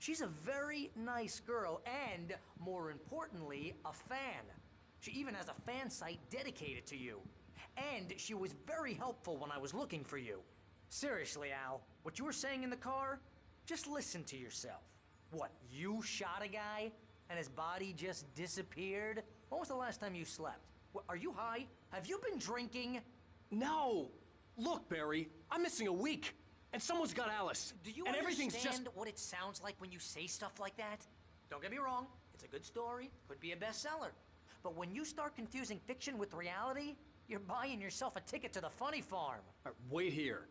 She's a very nice girl and, more importantly, a fan. She even has a fan site dedicated to you. And she was very helpful when I was looking for you. Seriously, Al, what you were saying in the car? Just listen to yourself. What, you shot a guy and his body just disappeared? When was the last time you slept? What, are you high? Have you been drinking? No! Look, Barry, I'm missing a week, and someone's got Alice. Do you and everything's understand just... what it sounds like when you say stuff like that? Don't get me wrong, it's a good story, could be a bestseller. But when you start confusing fiction with reality, you're buying yourself a ticket to the funny farm. Wait here.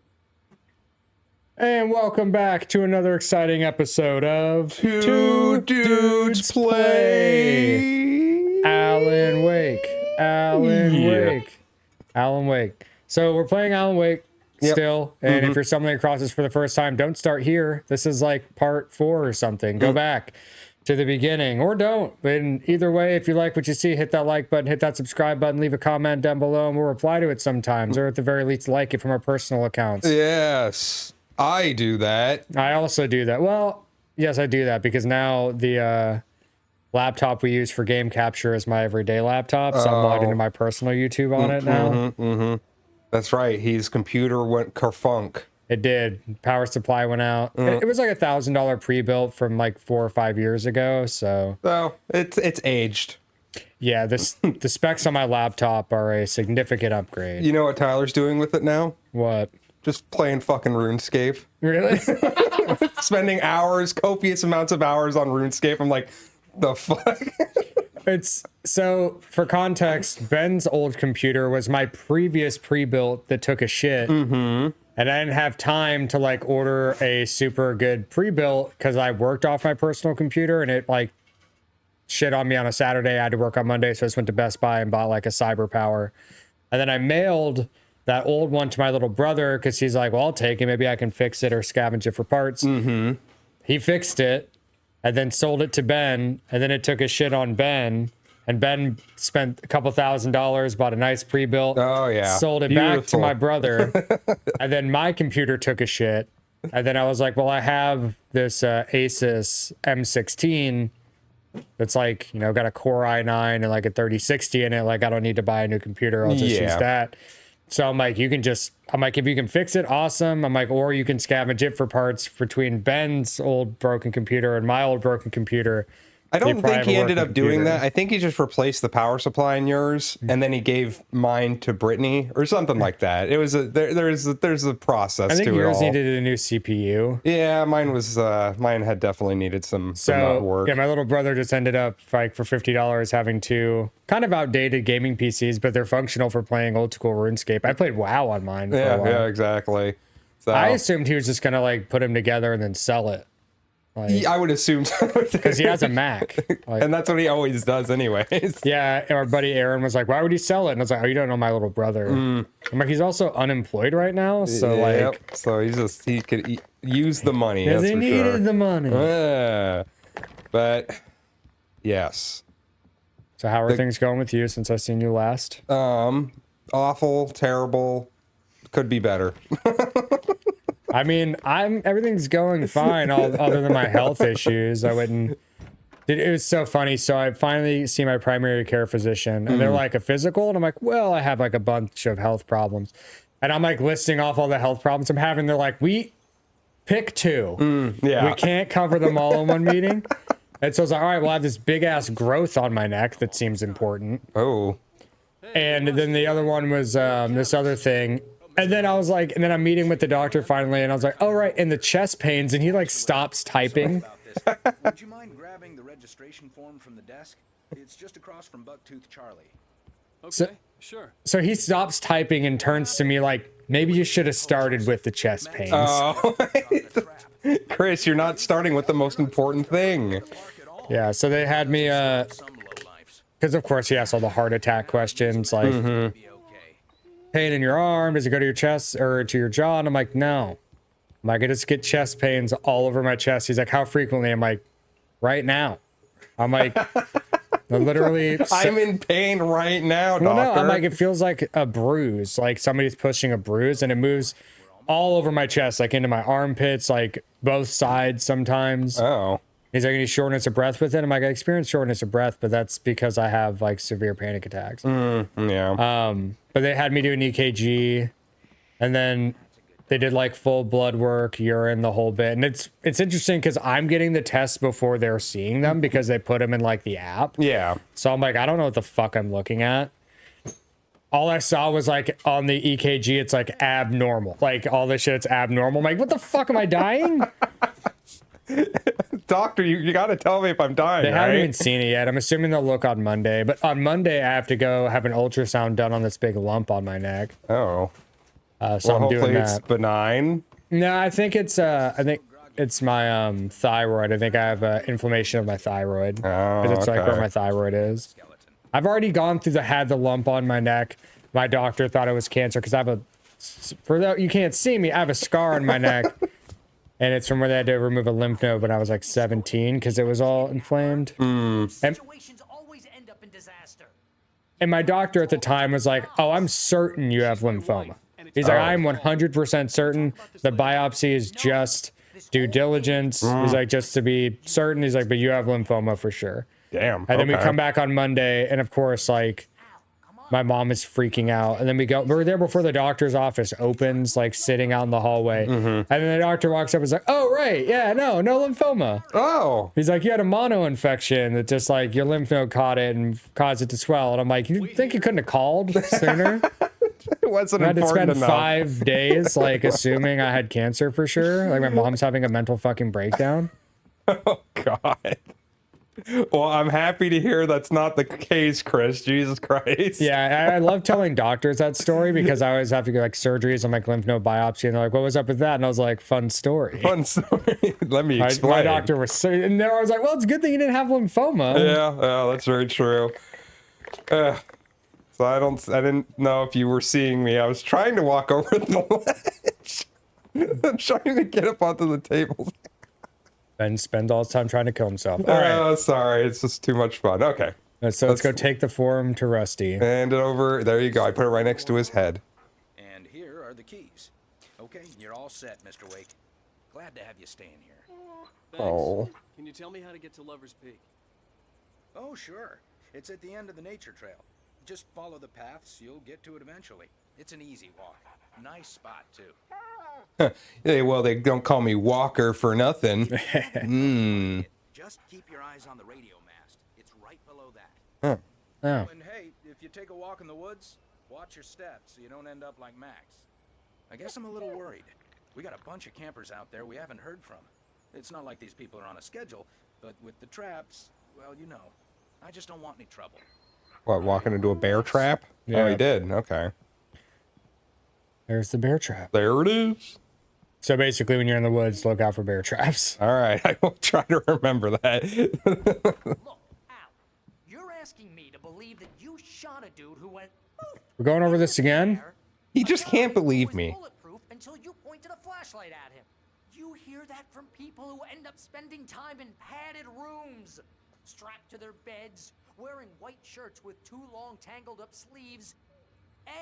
And welcome back to another exciting episode of Two Dudes Play Alan Wake. Alan Wake. So we're playing Alan Wake still, and if you're stumbling across this for the first time, don't start here. This is like part 4 or something. Go back to the beginning, or don't. But either way, if you like what you see, hit that like button, hit that subscribe button, leave a comment down below, and we'll reply to it sometimes, or at the very least, like it from our personal accounts. Yes, I do that. I also do that. Well, yes, I do that because now the laptop we use for game capture is my everyday laptop, so I'm logged into my personal YouTube on it now. That's right. His computer went kerfunk. It did. Power supply went out. It was like $1,000 pre-built from like 4 or 5 years ago. So it's aged. Yeah, the specs on my laptop are a significant upgrade. You know what Tyler's doing with it now? What? Just playing fucking RuneScape. Really? Spending hours, copious amounts of hours on RuneScape. I'm like, the fuck? It's so for context, Ben's old computer was my previous pre-built that took a shit. And I didn't have time to like order a super good pre-built because I worked off my personal computer and it like shit on me on a Saturday. I had to work on Monday, so I just went to Best Buy and bought like a CyberPower. And then I mailed that old one to my little brother because he's like, well, I'll take it. Maybe I can fix it or scavenge it for parts. He fixed it and then sold it to Ben. And then it took a shit on Ben. And Ben spent a couple $1,000s, bought a nice pre-built. Oh, yeah. Sold it back to my brother. And then my computer took a shit. And then I was like, well, I have this Asus M16 that's like, you know, got a Core i9 and like a 3060 in it. Like, I don't need to buy a new computer. I'll just use that. So I'm like, if you can fix it, awesome. I'm like, or you can scavenge it for parts between Ben's old broken computer and my old broken computer. I don't think he ended up doing that. I think he just replaced the power supply in yours, and then he gave mine to Brittany or something like that. It was there's a process. I think to yours it all. needed a new CPU. Yeah, mine had definitely needed some work. Yeah, my little brother just ended up like for $50 having two kind of outdated gaming PCs, but they're functional for playing old school RuneScape. I played WoW on mine. For a while. Yeah, exactly. So I assumed he was just gonna like put them together and then sell it. Like, I would assume so. Because he has a Mac. Like, and that's what he always does anyways. Yeah, our buddy Aaron was like, why would he sell it? And I was like, oh, you don't know my little brother. I'm like, he's also unemployed right now. So so he could use the money. Because he needed the money. But yes. So how are things going with you since I've seen you last? Awful, terrible, could be better. I mean, everything's going fine, other than my health issues. It was so funny. So I finally see my primary care physician, and they're like, a physical? And I'm like, well, I have like a bunch of health problems. And I'm like listing off all the health problems I'm having. They're like, we pick 2. We can't cover them all in one meeting. And so I was like, all right, well, I have this big ass growth on my neck that seems important. Oh. And then the other one was this other thing. And then I was like, and then I'm meeting with the doctor finally, and I was like, oh, right, and the chest pains, and he like stops typing. Would you mind grabbing the registration form from the desk? It's just across from Bucktooth Charlie. Okay, sure. So he stops typing and turns to me like, maybe you should have started with the chest pains. Oh, Chris, you're not starting with the most important thing. Yeah, so they had me, because of course he asked all the heart attack questions, like, pain in your arm, does it go to your chest or to your jaw? And I'm like, no. I'm like, I just get chest pains all over my chest. He's like, how frequently? I'm like, right now. I'm like, literally. I'm in pain right now, doctor. Well, no, I'm like, it feels like a bruise, like somebody's pushing a bruise, and it moves all over my chest, like into my armpits, like both sides sometimes. Oh. He's like, any shortness of breath with it? I'm like, I experience shortness of breath, but that's because I have like severe panic attacks. Yeah. But they had me do an EKG, and then they did like full blood work, urine, the whole bit. And it's interesting because I'm getting the tests before they're seeing them because they put them in like the app. Yeah. So I'm like, I don't know what the fuck I'm looking at. All I saw was like on the EKG, it's like abnormal. Like all this shit, it's abnormal. I'm like, what the fuck, am I dying? Doctor, you got to tell me if I'm dying. They haven't even seen it yet. I'm assuming they'll look on Monday. But on Monday, I have to go have an ultrasound done on this big lump on my neck. Oh. So I'm doing hopefully that. it's benign. No, I think it's my thyroid. I think I have inflammation of my thyroid. Oh, Because it's like where okay. my thyroid is. I've already gone through had the lump on my neck. My doctor thought it was cancer because I have you can't see me, I have a scar on my neck. And it's from where they had to remove a lymph node when I was like 17 because it was all inflamed. Situations always end up in disaster. And my doctor at the time was like, oh, I'm certain you have lymphoma. He's like, I'm 100% certain the biopsy is just due diligence. He's like, just to be certain. He's like, but you have lymphoma for sure. Damn. And then we okay. come back on Monday, and of course, like, my mom is freaking out. And then we're there before the doctor's office opens, like sitting out in the hallway. And then the doctor walks up and is like, oh, right. Yeah, no lymphoma. Oh. He's like, you had a mono infection that just like your lymph node caught it and caused it to swell. And I'm like, you think you couldn't have called sooner? It wasn't I had to important spend enough. 5 days like assuming I had cancer for sure. Like my mom's having a mental fucking breakdown. Oh, God. Well, I'm happy to hear that's not the case, Chris. Jesus Christ. Yeah, I love telling doctors that story because I always have to get like surgeries on like lymph node biopsy, and they're like, "What was up with that?" And I was like, "Fun story." Fun story. Let me My explain. doctor was, and then I was like, "Well, it's a good thing you didn't have lymphoma." Yeah, that's very true. So I didn't know if you were seeing me. I was trying to walk over the ledge. I'm trying to get up onto the table. Ben spends all his time trying to kill himself. All right, Oh, sorry. It's just too much fun. Okay. so let's go take the form to Rusty. Hand it over. There you go. I put it right next to his head. And here are the keys. Okay, you're all set, Mr. Wake. Glad to have you staying here. Thanks. Oh. Can you tell me how to get to Lover's Peak? Oh, sure. It's at the end of the nature trail. Just follow the paths, you'll get to it eventually. It's an easy walk. Nice spot, too. Hey, well, they don't call me Walker for nothing. Just keep your eyes on the radio mast. It's right below that. Huh. Oh, And hey, if you take a walk in the woods, watch your steps so you don't end up like Max. I guess I'm a little worried. We got a bunch of campers out there we haven't heard from. It's not like these people are on a schedule, but with the traps, well, you know, I just don't want any trouble. What, walking into a bear trap? Yeah. Oh, he did. Okay. there's the bear trap. There it is. So basically, when you're in the woods, look out for bear traps. All right. I will try to remember that. Look, Al, you're asking me to believe that you shot a dude who went. "Oof," We're going over this again. there, He a just guy can't who believe was me. bulletproof until you pointed a flashlight at him. You hear that from people who end up spending time in padded rooms, strapped to their beds, wearing white shirts with too long tangled up sleeves,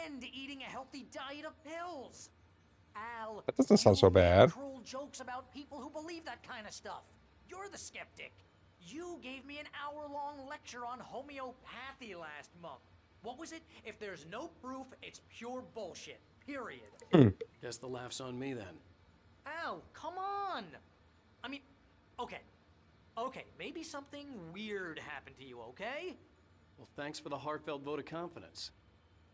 and eating a healthy diet of pills. Al, That doesn't sound so you make bad. Cruel jokes about people who believe that kind of stuff. You're the skeptic. You gave me an hour-long lecture on homeopathy last month. What was it? If there's no proof, it's pure bullshit. Period. Guess the laugh's on me then. Al, come on. I mean, okay. Okay, maybe something weird happened to you, okay? Well, thanks for the heartfelt vote of confidence.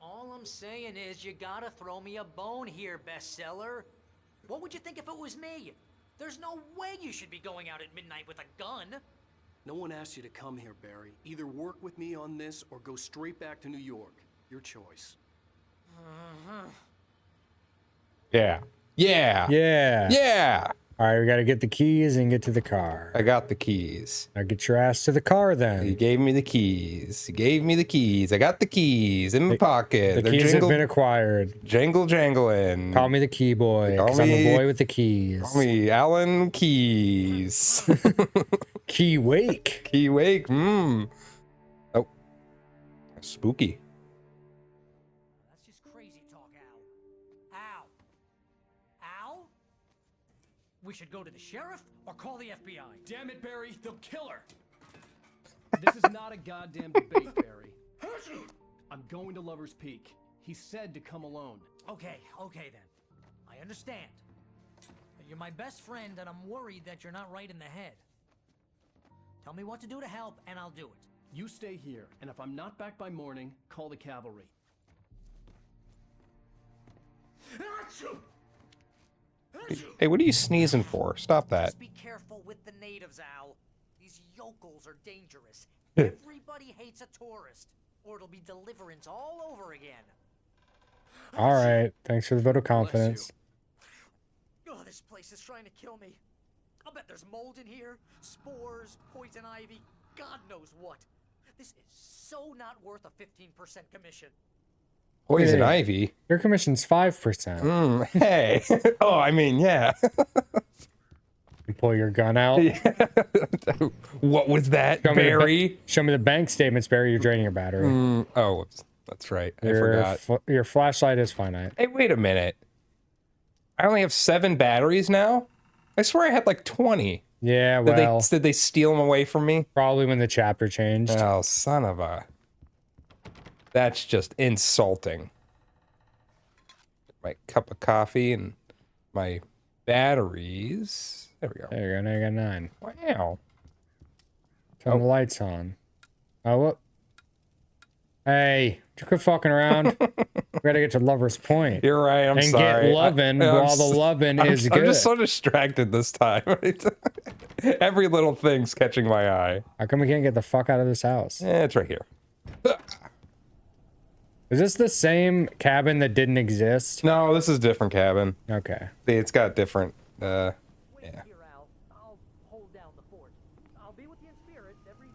All I'm saying is you gotta throw me a bone here, bestseller. What would you think if it was me? There's no way you should be going out at midnight with a gun. No one asked you to come here, Barry. Either work with me on this or go straight back to New York. Your choice. Yeah. Yeah. Yeah. Yeah. All right, we got to get the keys and get to the car. I got the keys. Now get your ass to the car He then. gave me the keys. He gave me the keys. I got the keys in my pocket. The They're keys jingle, have been acquired. jangling. Call me the key boy, Call because I'm me- a boy with the keys. Call me Alan Keys. Key Wake. Key Wake. Oh. Spooky. That's just crazy talk, Al. Al. We should go to the sheriff or call the FBI. Damn it, Barry, they'll kill her. This is not a goddamn debate, Barry. I'm going to Lover's Peak. He said to come alone. Okay then. I understand. You're my best friend, and I'm worried that you're not right in the head. Tell me what to do to help, and I'll do it. You stay here, and if I'm not back by morning, call the cavalry. Hey, what are you sneezing for? Stop that. Just be careful with the natives, Al. These yokels are dangerous. Everybody hates a tourist, or it'll be deliverance all over again. All right. Thanks for the vote of confidence. Oh, this place is trying to kill me. I'll bet there's mold in here, spores, poison ivy, God knows what. This is so not worth a 15% commission. Poison Hey. ivy. Your commission's 5%. Hey. Oh, I mean, yeah. You pull your gun out. What was that, Show me the ba- Barry? Show me the bank statements, Barry. You're draining your battery. Oh, whoops. That's right. I forgot. Your flashlight is finite. Hey, wait a minute. I only have 7 batteries now? I swear I had like 20. Yeah, well, Did they steal them away from me? probably when the chapter changed. Oh, son of a... That's just insulting. My cup of coffee and my batteries. There we go. There you go. Now you got 9. Wow. Turn the lights on. Oh, what? Hey, you quit fucking around. We gotta get to Lover's Point. You're right. I'm and sorry. get lovin' while the lovin' is good. I'm just so distracted this time. Every little thing's catching my eye. How come we can't get the fuck out of this house? It's right here. Is this the same cabin that didn't exist? No, this is a different cabin. Okay. See, it's got different. Wait Yeah. here, Al. I'll hold down the fort. I'll be with you in spirit every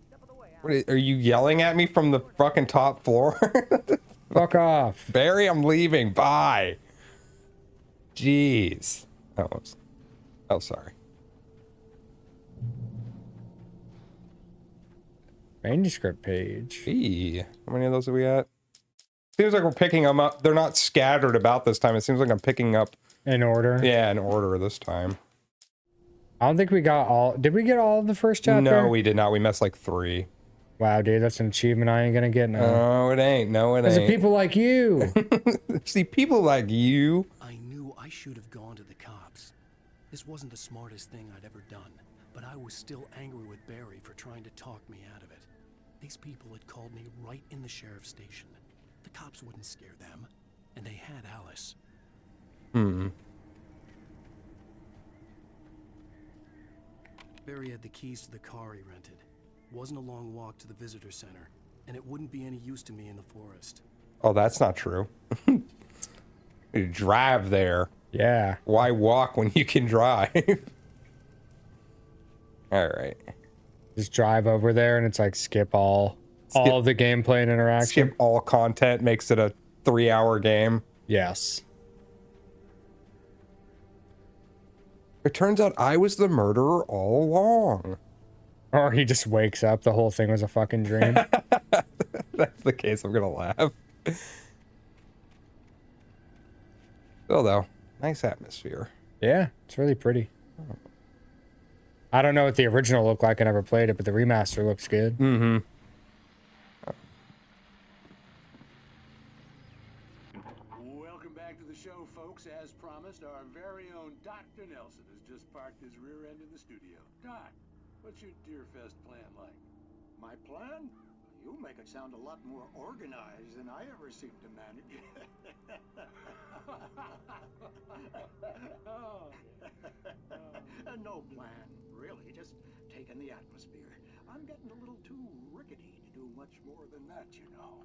step of the way, Al. What, are you yelling at me from the fucking top floor? Fuck off. Barry, I'm leaving. Bye. Jeez. Oh, whoops. Oh, sorry. Manuscript page. Gee, how many of those have we got? Seems like we're picking them up. They're not scattered about this time. It seems like I'm picking up, In order. yeah, in order this time. I don't think we got all. Did we get all of the first chapter? No, we did not. We missed like 3. Wow, dude, that's an achievement I ain't gonna get now. No, it ain't. No, it Because of ain't. people like you. See, people like you. I knew I should have gone to the cops. This wasn't the smartest thing I'd ever done, but I was still angry with Barry for trying to talk me out of it. These people had called me right in the sheriff's station. The cops wouldn't scare them, and they had Alice. Barry had the keys to the car he rented. Wasn't a long walk to the visitor center, and it wouldn't be any use to me in the forest. Oh, that's not true. You drive there. Yeah. Why walk when you can drive? All right. Just drive over there and it's like skip all of the gameplay and interaction. Skip all content, makes it a 3-hour game. Yes. It turns out I was the murderer all along. Or he just wakes up, the whole thing was a fucking dream. That's the case, I'm gonna laugh. Still though, nice atmosphere. Yeah, it's really pretty. I don't know what the original looked like. I never played it, but the remaster looks good. Mm-hmm. Welcome back to the show, folks. As promised, our very own Dr. Nelson has just parked his rear end in the studio. Doc, what's your Deerfest plan like? My plan? You make it sound a lot more organized than I ever seem to manage. No plan, really. Just taking the atmosphere. I'm getting a little too rickety to do much more than that, you know.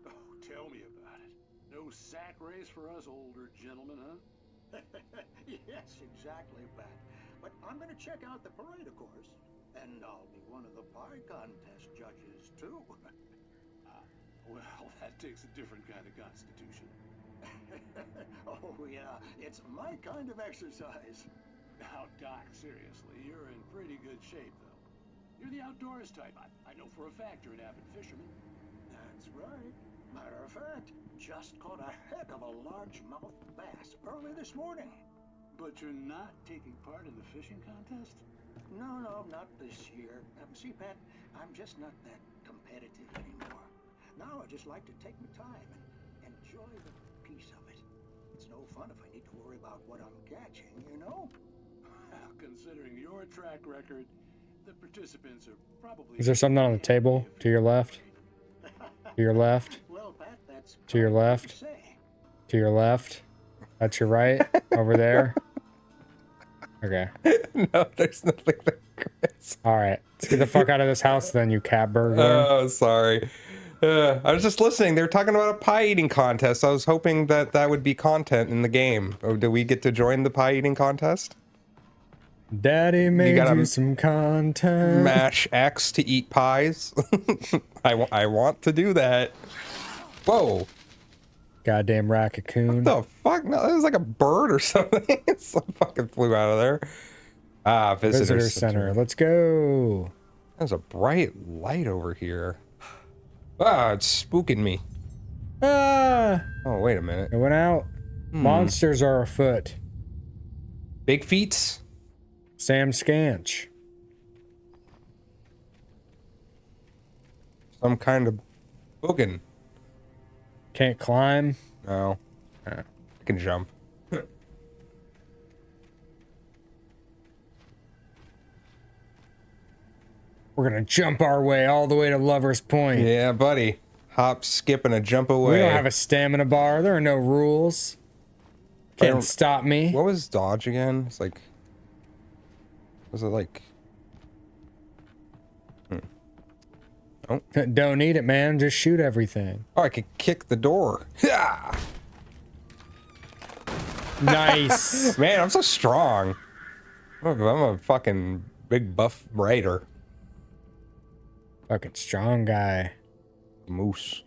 Oh, tell me about it. No sack race for us older gentlemen, huh? Yes, exactly, Bat. But I'm gonna check out the parade, of course. And I'll be one of the pie contest judges, too. Well, that takes a different kind of constitution. Oh, yeah. It's my kind of exercise. Now, Doc, seriously, you're in pretty good shape, though. You're the outdoors type. I know for a fact you're an avid fisherman. That's right. Matter of fact, just caught a heck of a largemouth bass early this morning. But you're not taking part in the fishing contest? No, no, not this year. See, Pat, I'm just not that competitive anymore. Now I just like to take my time and enjoy the peace of it. It's no fun if I need to worry about what I'm catching, you know? Considering your track record, the participants are probably... Is there something on the table to your left? To your left? Well, Pat, that's To your kind of what you left? say. To your left? That's your right? Over there? Okay. No, there's nothing there, Chris. All right. Let's get the fuck out of this house then, you cat burglar. Oh, sorry. I was just listening. They were talking about a pie eating contest. I was hoping that that would be content in the game. Oh, do we get to join the pie eating contest? Daddy made gotta you some content. Mash X to eat pies. I want to do that. Whoa. Goddamn raccoon. What the fuck? No, it was like a bird or something. Some fucking flew out of there. Ah, visitor Center. Let's go. There's a bright light over here. Ah, it's spooking me. Ah! Oh, wait a minute. It went out. Monsters are afoot. Big feats? Sam Scanch. Some kind of boogin. Can't climb. No. I can jump. We're gonna jump our way all the way to Lover's Point. Yeah, buddy. Hop, skip, and a jump away. We don't have a stamina bar. There are no rules. Can't stop me. What was dodge again? It's like... Was it like... Oh. Don't need it, man. Just shoot everything. Oh, I could kick the door. Yeah. Nice. Man, I'm so strong. I'm a fucking big buff raider. Fucking strong guy. Moose.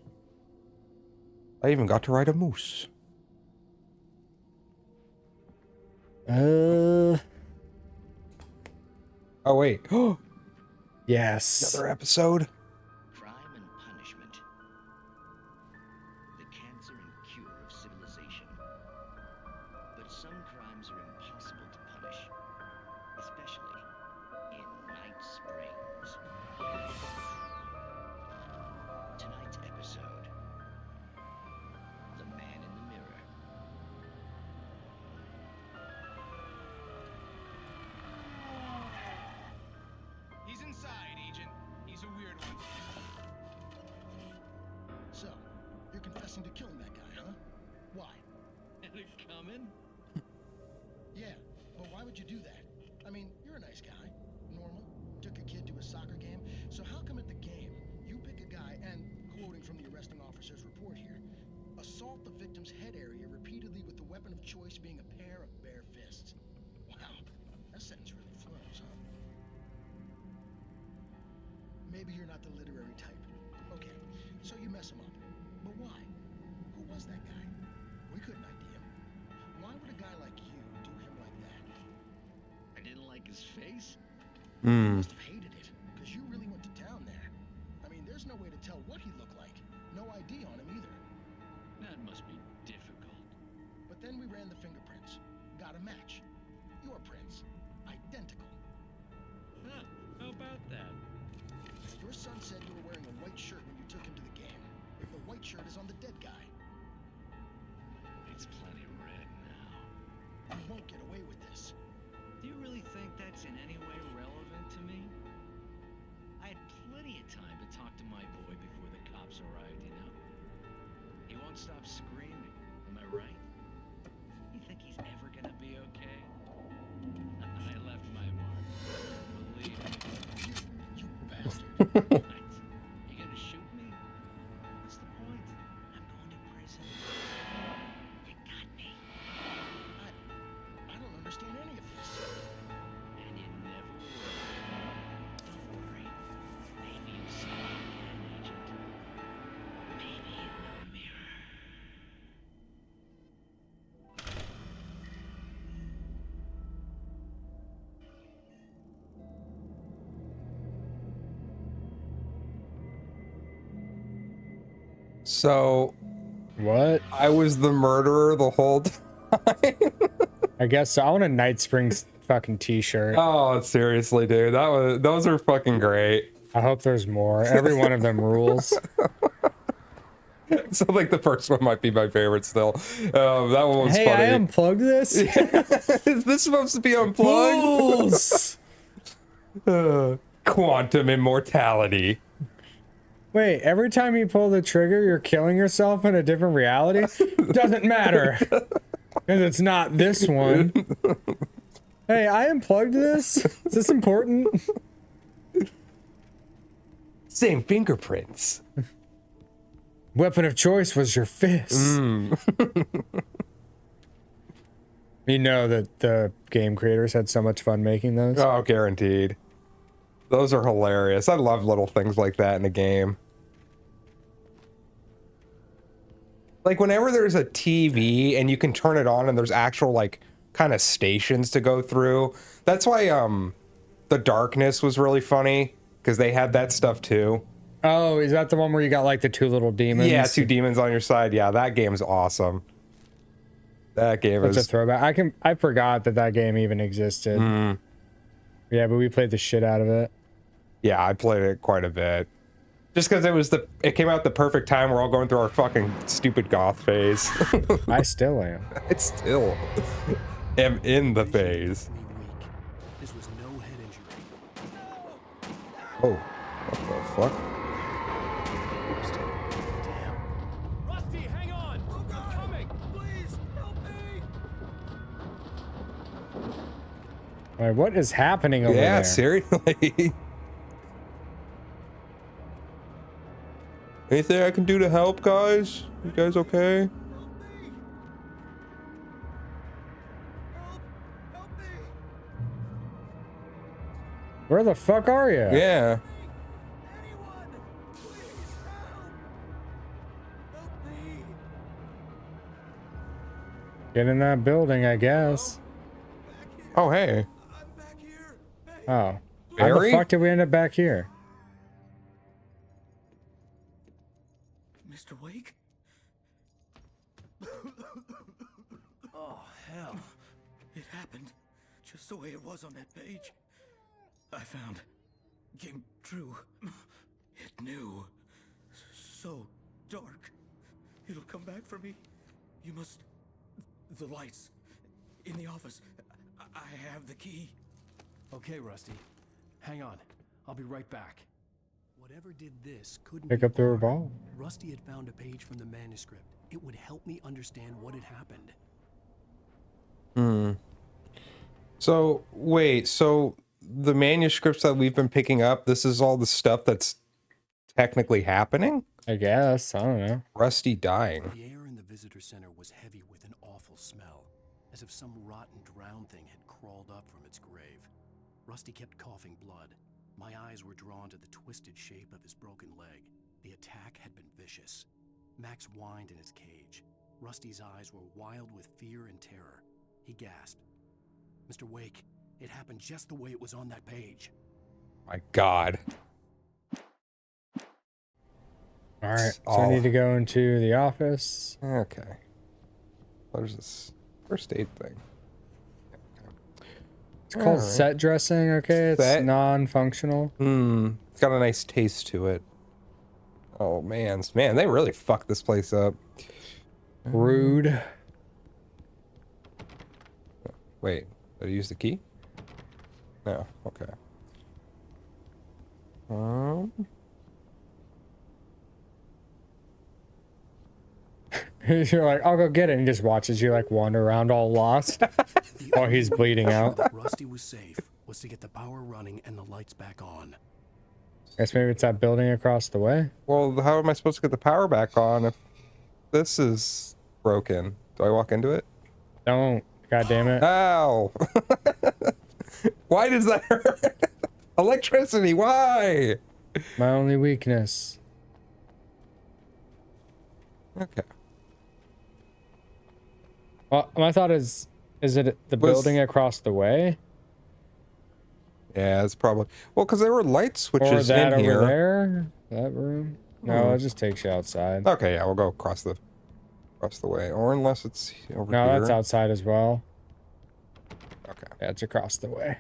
I even got to ride a moose. Oh, wait. yes. Another episode. Crime and punishment. The cancer and cure of civilization. But some crimes are impossible to punish, especially in Night Springs. Tonight's episode, The Man in the Mirror. He's inside, Agent. He's a weird one. So, you're confessing to killing that guy, huh? Why? Had it coming? Yeah, but why would you do that? I mean, you're a nice guy. Normal. Took a kid to a soccer game. So how come at the game, you pick a guy and, quoting from the arresting officer's report here, assault the victim's head area repeatedly with the weapon of choice being a pair of bare fists? Wow, that sentence really flows, huh? Maybe you're not the literary type. Okay, so you mess him up. But why? Who was that guy? We couldn't ID him. Why would a guy like you do him like that? I didn't like his face. You must have hated it, because you really went to town there. I mean, there's no way to tell what he looked like. No ID on him either. That must be difficult. But then we ran the fingerprints. Got a match. Your prints. Identical. Huh, how about that? Your son said you were wearing a white shirt when you took him to the game. If the white shirt is on the dead guy. It's plenty red now. You won't get away with this. Do you really think that's in any way relevant to me? I had plenty of time to talk to my boy before the cops arrived, you know? He won't stop screaming, am I right? You think he's ever gonna be okay? I left my mark. Believe me. You bastard. What? You gonna shoot me? What's the point? I'm going to prison. You got me. I don't understand any of this. And you never will. Don't worry. Maybe you'll see me again, Agent. Maybe in the mirror. So, What? I was the murderer the whole time. I guess so. I want a Night Springs fucking t-shirt. Oh, seriously, dude. Those are fucking great. I hope there's more. Every one of them rules. So like the first one might be my favorite still. That one was Hey, funny. I unplugged this. Is this supposed to be unplugged? Fools! Quantum immortality. Wait, every time you pull the trigger, you're killing yourself in a different reality? Doesn't matter. Because it's not this one. Hey, I unplugged this. Is this important? Same fingerprints. Weapon of choice was your fist. You know that the game creators had so much fun making those. Oh, guaranteed. Those are hilarious. I love little things like that in a game. Like whenever there's a TV and you can turn it on and there's actual like kind of stations to go through. That's why The Darkness was really funny because they had that stuff too. Oh, is that the one where you got like the two little demons? Yeah, two demons on your side. Yeah, that game's awesome. That game That's is a throwback. I forgot that game even existed. Yeah, but we played the shit out of it. Yeah, I played it quite a bit. Just because it came out the perfect time. We're all going through our fucking stupid goth phase. I still am. I still am in the phase. This was no head injury. Oh, what the fuck? Rusty, hang on! I'm coming! Please, help me! Like, what is happening over there? Yeah, seriously. Anything I can do to help, guys? You guys okay? Where the fuck are you? Yeah. Get in that building, I guess. Oh, hey. Oh. How the Barry? fuck did we end up back here? Mr. Wake? Oh, hell. It happened just the way it was on that page. I found. Came true. It knew. So dark. It'll come back for me. You must. The lights. In the office. I have the key. Okay, Rusty. Hang on. I'll be right back. Whatever did this couldn't Pick be up the Bard. revolver. Rusty had found a page from the manuscript. It would help me understand what had happened. So, wait, so the manuscripts that we've been picking up, this is all the stuff that's technically happening? I guess. I don't know. Rusty dying. The air in the visitor center was heavy with an awful smell, as if some rotten drowned thing had crawled up from its grave. Rusty kept coughing blood. My eyes were drawn to the twisted shape of his broken leg. The attack had been vicious. Max whined in his cage. Rusty's eyes were wild with fear and terror. He gasped. Mr. Wake, it happened just the way it was on that page. My God. All right. So I need to go into the office. Okay. There's this first aid thing. It's called set dressing, okay? It's Set? non-functional. It's got a nice taste to it. Oh, man, they really fucked this place up. Rude. Wait, did I use the key? No, okay. You're like, I'll go get it, and he just watches you like wander around all lost while he's bleeding out. That Rusty was safe was to get the power running and the lights back on. Guess maybe it's that building across the way. Well, how am I supposed to get the power back on if this is broken? Do I walk into it? Don't. God damn it. Ow! Why does that hurt? Electricity, why? My only weakness. Okay. Well, my thought is it the building across the way? Yeah, it's probably... Well, because there were light switches Or that in over here. there? That room? No, it just takes you outside. Okay, yeah, we'll go across the way. Or unless it's over No, here. that's outside as well. Okay. Yeah, it's across the way.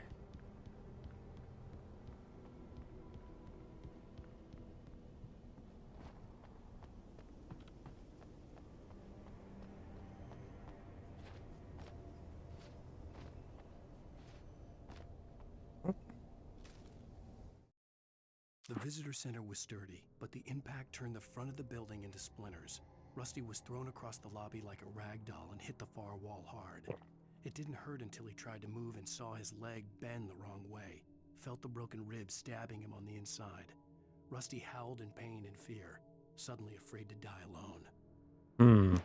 The visitor center was sturdy, but the impact turned the front of the building into splinters. Rusty was thrown across the lobby like a rag doll and hit the far wall hard. It didn't hurt until he tried to move and saw his leg bend the wrong way. Felt the broken ribs stabbing him on the inside. Rusty howled in pain and fear, suddenly afraid to die alone.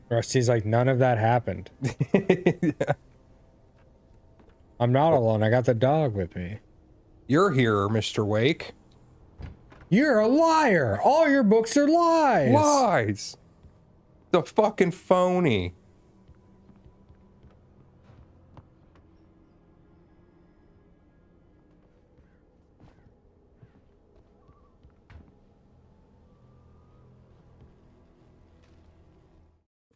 Rusty's like, none of that happened. Yeah. I'm not alone. I got the dog with me. You're here, Mr. Wake. You're a liar. All your books are lies. Lies. The fucking phony.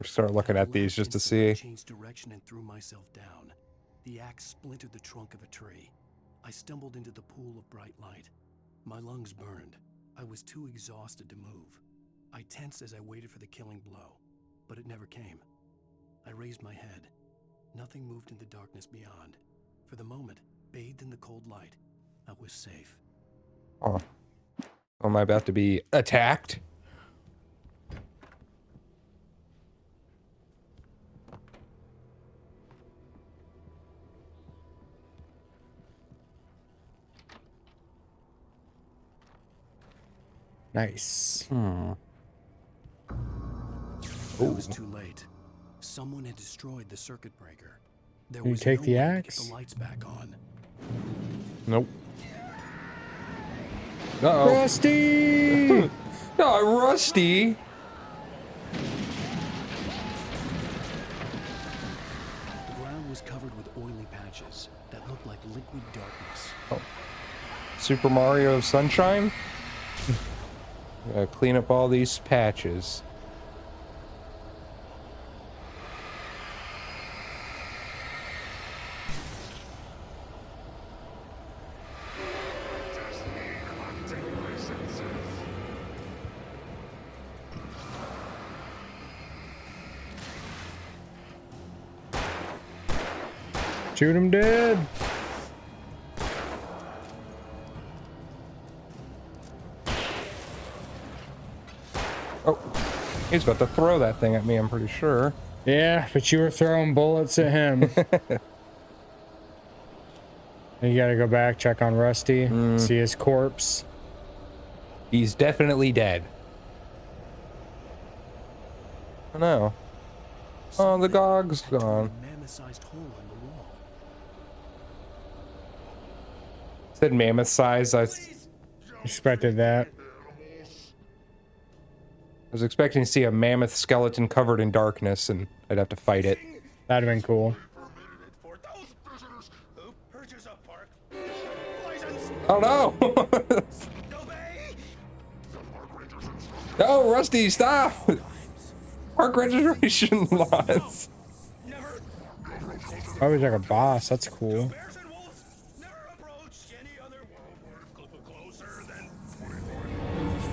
Start looking at these just to see. I changed direction and threw myself down. The axe splintered the trunk of a tree. I stumbled into the pool of bright light. My lungs burned. I was too exhausted to move. I tensed as I waited for the killing blow, but it never came. I raised my head. Nothing moved in the darkness beyond. For the moment, bathed in the cold light, I was safe. Oh. Am I about to be attacked? Nice. It was too late. Someone had destroyed the circuit breaker. There You was take no the way to axe? get the lights back on. Nope. Uh-oh. Rusty! No, Rusty! The ground was covered with oily patches that looked like liquid darkness. Oh. Super Mario Sunshine? Gotta clean up all these patches. Shoot him dead. Oh, he's about to throw that thing at me, I'm pretty sure. Yeah, but you were throwing bullets at him. And you gotta go back, check on Rusty, see his corpse. He's definitely dead. Oh no. Oh, the dog's gone. A mammoth-sized hole in the wall. Said mammoth size. I Expected that. was expecting to see a mammoth skeleton covered in darkness, and I'd have to fight it. That'd have been cool. Oh no! No, Rusty, stop! Park registration laws. Oh, he's like a boss. That's cool.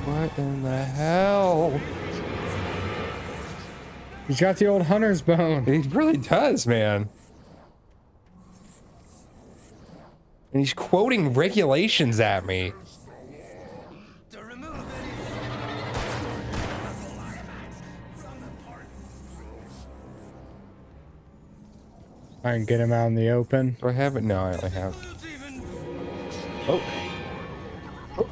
What in the hell? He's got the old hunter's bone. He really does, man. And he's quoting regulations at me. I can get him out in the open. Do I have it? No, I only have. Oh. Oh.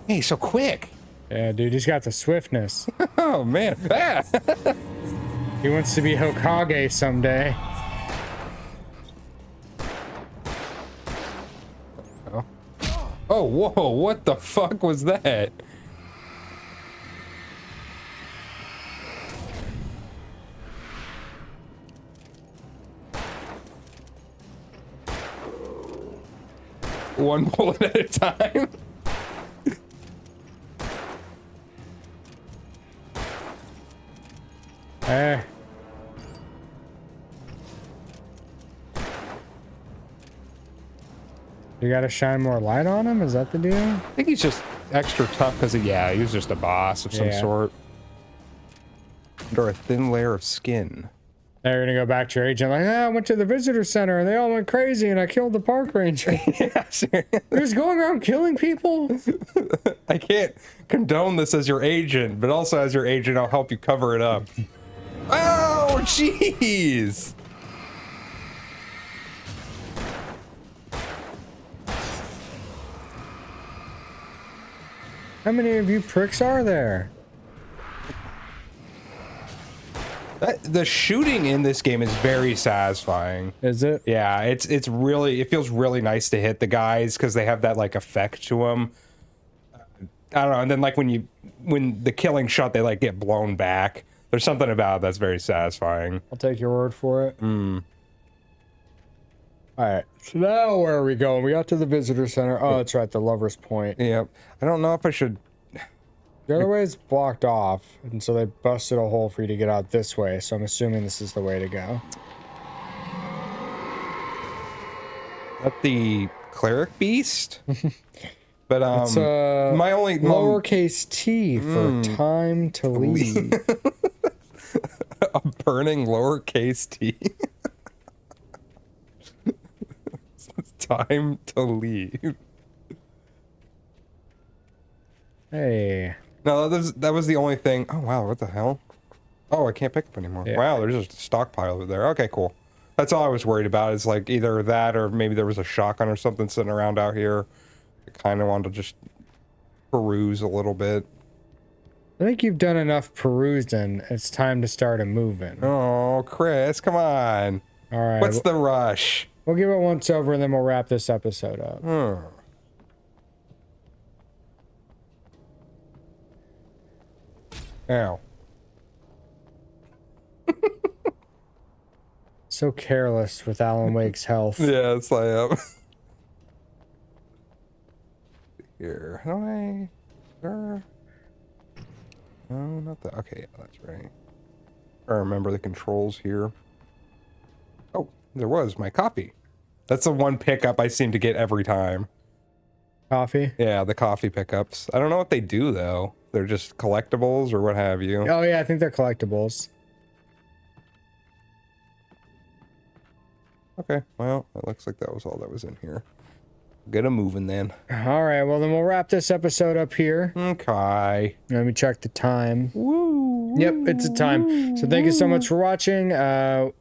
Hey, so quick. Yeah, dude, he's got the swiftness. Oh, man. Ah! He wants to be Hokage someday. Oh. Oh, whoa. What the fuck was that? One bullet at a time. Eh. You gotta shine more light on him? Is that the deal? I think he's just extra tough because, yeah, he was just a boss of some Yeah. sort. Under a thin layer of skin. Now you're gonna go back to your agent like, I went to the visitor center and they all went crazy and I killed the park ranger. Yeah, seriously. You're just going around killing people? I can't condone this as your agent, but also as your agent, I'll help you cover it up. Oh, jeez! How many of you pricks are there? The shooting in this game is very satisfying. Is it? Yeah, it's really, it feels really nice to hit the guys because they have that like effect to them. I don't know, and then like when the killing shot, they like get blown back. There's something about it that's very satisfying. I'll take your word for it. Alright, so now where are we going? We got to the visitor center. Oh, that's right, the Lover's Point. Yep. I don't know if I should... The other way is blocked off, and so they busted a hole for you to get out this way, so I'm assuming this is the way to go. At the cleric beast? But It's my only lowercase t for time to leave. A burning lowercase t. Time to leave. Hey. No, that was the only thing. Oh wow, what the hell? Oh, I can't pick up anymore. Yeah. Wow, there's just a stockpile over there. Okay, cool. That's all I was worried about. Is like either that or maybe there was a shotgun or something sitting around out here. I kind of wanted to just peruse a little bit. I think you've done enough perusing. It's time to start a moving. Oh, Chris, come on. All right. What's the rush? We'll give it once over and then we'll wrap this episode up. Ow. So careless with Alan Wake's health. Yes, I am. Here. How do I... No, not that. Okay, yeah, that's right. I remember the controls here. Oh, there was my coffee. That's the one pickup I seem to get every time. Coffee? Yeah, the coffee pickups. I don't know what they do, though. They're just collectibles or what have you. Oh, yeah, I think they're collectibles. Okay, well, it looks like that was all that was in here. Get a moving then. All right, well, then we'll wrap this episode up here. Okay. Let me check the time. Woo. Yep, it's a time. So thank you so much for watching.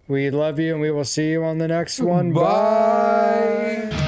We love you, and we will see you on the next one. Bye.